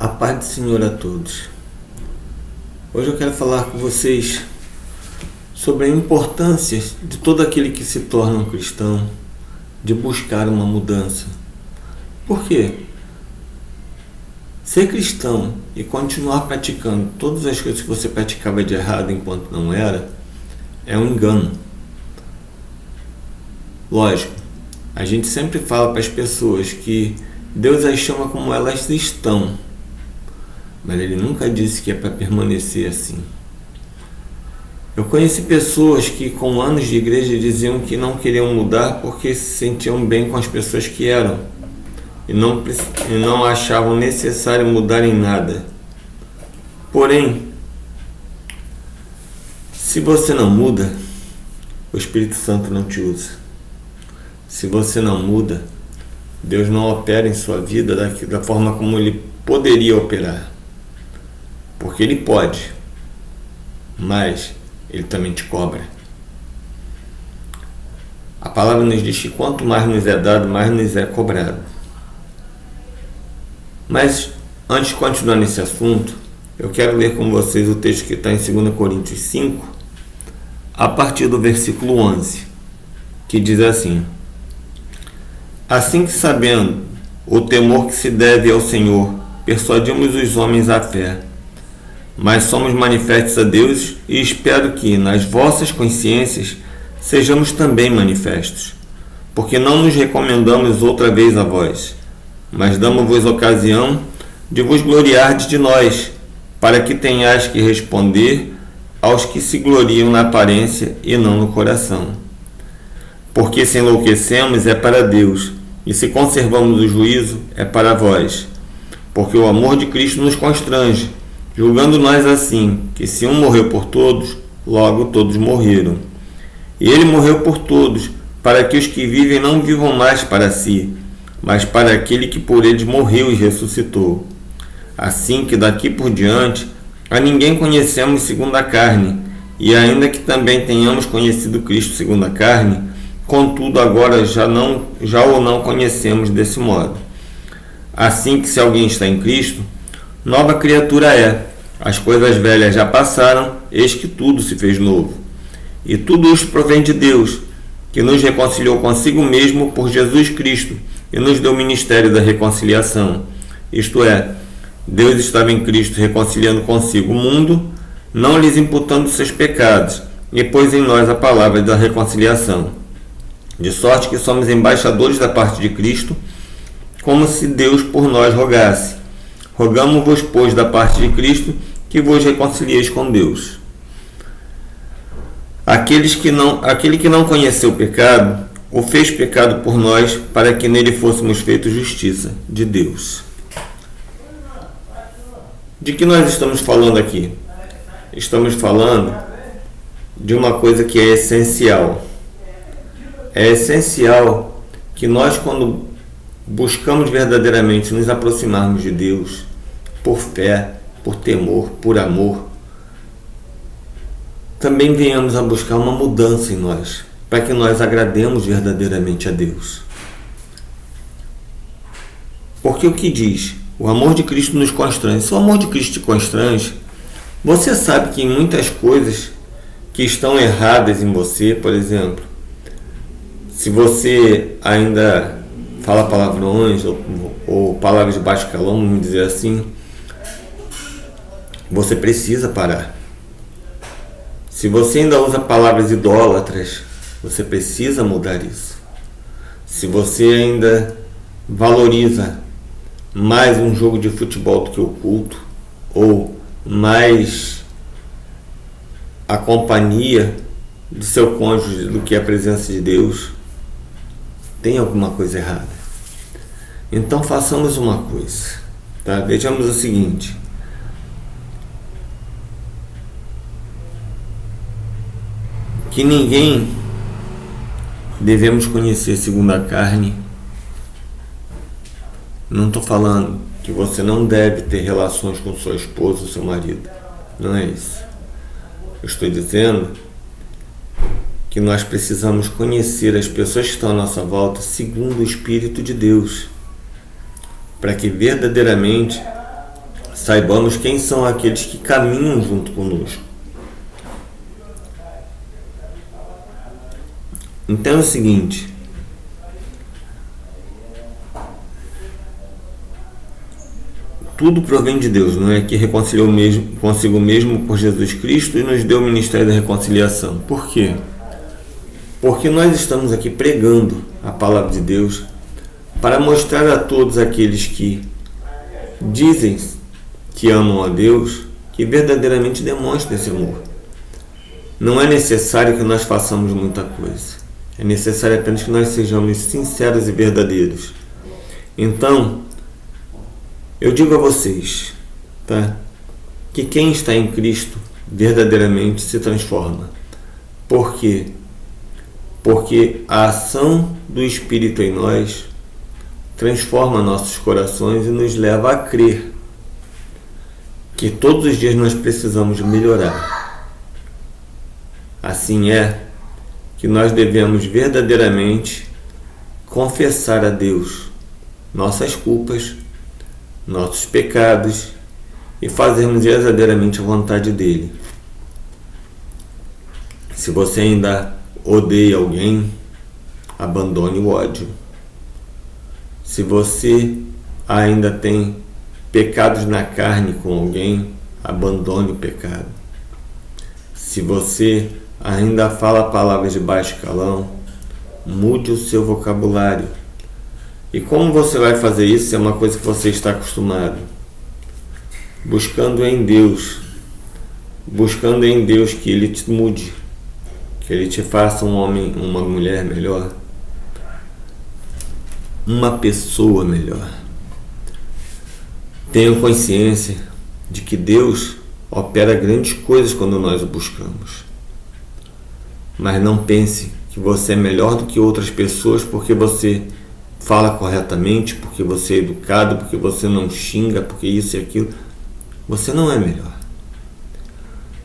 A paz do Senhor a todos. Hoje eu quero falar com vocês sobre a importância de todo aquele que se torna um cristão de buscar uma mudança. Por quê? Ser cristão e continuar praticando todas as coisas que você praticava de errado enquanto não era, é um engano. Lógico, a gente sempre fala para as pessoas que Deus as chama como elas estão, mas Ele nunca disse que é para permanecer assim. Eu conheci pessoas que com anos de igreja diziam que não queriam mudar porque se sentiam bem com as pessoas que eram e não achavam necessário mudar em nada. Porém, se você não muda, o Espírito Santo não te usa. Se você não muda, Deus não opera em sua vida da forma como Ele poderia operar. Porque Ele pode, mas Ele também te cobra. A palavra nos diz que quanto mais nos é dado, mais nos é cobrado. Mas, antes de continuar nesse assunto, eu quero ler com vocês o texto que está em 2 Coríntios 5, a partir do versículo 11, que diz assim: Assim que, sabendo o temor que se deve ao Senhor, persuadimos os homens à fé, mas somos manifestos a Deus e espero que, nas vossas consciências, sejamos também manifestos, porque não nos recomendamos outra vez a vós, mas damos-vos ocasião de vos gloriardes de nós, para que tenhais que responder aos que se gloriam na aparência e não no coração. Porque se enlouquecemos é para Deus, e se conservamos o juízo é para vós, porque o amor de Cristo nos constrange, julgando nós assim, que se um morreu por todos, logo todos morreram. E ele morreu por todos, para que os que vivem não vivam mais para si, mas para aquele que por eles morreu e ressuscitou. Assim que daqui por diante a ninguém conhecemos segundo a carne, e ainda que também tenhamos conhecido Cristo segundo a carne, contudo agora já o não conhecemos desse modo. Assim que se alguém está em Cristo, nova criatura é. As coisas velhas já passaram, eis que tudo se fez novo. E tudo isso provém de Deus, que nos reconciliou consigo mesmo por Jesus Cristo e nos deu o ministério da reconciliação. Isto é, Deus estava em Cristo reconciliando consigo o mundo, não lhes imputando seus pecados, e pôs em nós a palavra da reconciliação. De sorte que somos embaixadores da parte de Cristo, como se Deus por nós rogasse. Rogamo-vos, pois, da parte de Cristo, que vos reconcilieis com Deus. Aquele que não conheceu o pecado, o fez pecado por nós, para que nele fôssemos feitos justiça de Deus. De que nós estamos falando aqui? Estamos falando de uma coisa que é essencial. É essencial que nós, quando buscamos verdadeiramente nos aproximarmos de Deus, por fé, por temor, por amor, também venhamos a buscar uma mudança em nós, para que nós agrademos verdadeiramente a Deus. Porque o que diz? O amor de Cristo nos constrange. Se o amor de Cristo te constrange, você sabe que em muitas coisas que estão erradas em você, por exemplo, se você ainda fala palavrões ou palavras de baixo calão, vamos dizer assim, você precisa parar. Se você ainda usa palavras idólatras, você precisa mudar isso. Se você ainda valoriza mais um jogo de futebol do que o culto, ou mais a companhia do seu cônjuge do que a presença de Deus, tem alguma coisa errada. Então façamos uma coisa, tá? Vejamos o seguinte: que ninguém devemos conhecer segundo a carne. Não estou falando que você não deve ter relações com sua esposa ou seu marido, não é isso. Eu estou dizendo que nós precisamos conhecer as pessoas que estão à nossa volta segundo o Espírito de Deus, para que verdadeiramente saibamos quem são aqueles que caminham junto conosco. Entenda o seguinte: tudo provém de Deus, não é? Que reconciliou consigo mesmo por Jesus Cristo e nos deu o ministério da reconciliação. Por quê? Porque nós estamos aqui pregando a palavra de Deus para mostrar a todos aqueles que dizem que amam a Deus, que verdadeiramente demonstrem esse amor. Não é necessário que nós façamos muita coisa. É necessário apenas que nós sejamos sinceros e verdadeiros. Então, eu digo a vocês, tá? Que quem está em Cristo verdadeiramente se transforma. Por quê? Porque a ação do Espírito em nós transforma nossos corações e nos leva a crer que todos os dias nós precisamos melhorar. Assim é que nós devemos verdadeiramente confessar a Deus nossas culpas, nossos pecados e fazermos verdadeiramente a vontade dele. Se você ainda odeia alguém, abandone o ódio. Se você ainda tem pecados na carne com alguém, abandone o pecado. Se você ainda fala palavras de baixo calão, mude o seu vocabulário. E como você vai fazer isso? É uma coisa que você está acostumado. Buscando em Deus que Ele te mude, que Ele te faça um homem, uma mulher melhor, uma pessoa melhor. Tenha consciência de que Deus opera grandes coisas quando nós o buscamos. Mas não pense que você é melhor do que outras pessoas porque você fala corretamente, porque você é educado, porque você não xinga, porque isso e aquilo. Você não é melhor.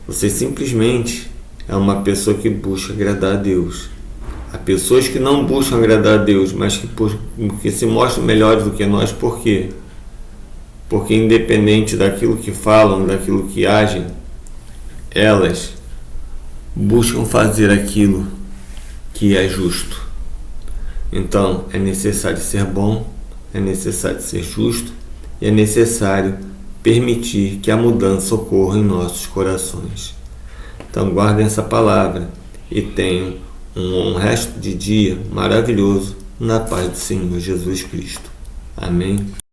Você simplesmente é uma pessoa que busca agradar a Deus. Há pessoas que não buscam agradar a Deus, mas que se mostram melhores do que nós. Por quê? Porque independente daquilo que falam, daquilo que agem, elas buscam fazer aquilo que é justo. Então é necessário ser bom, é necessário ser justo e é necessário permitir que a mudança ocorra em nossos corações. Então guardem essa palavra e tenham um resto de dia maravilhoso na paz do Senhor Jesus Cristo. Amém.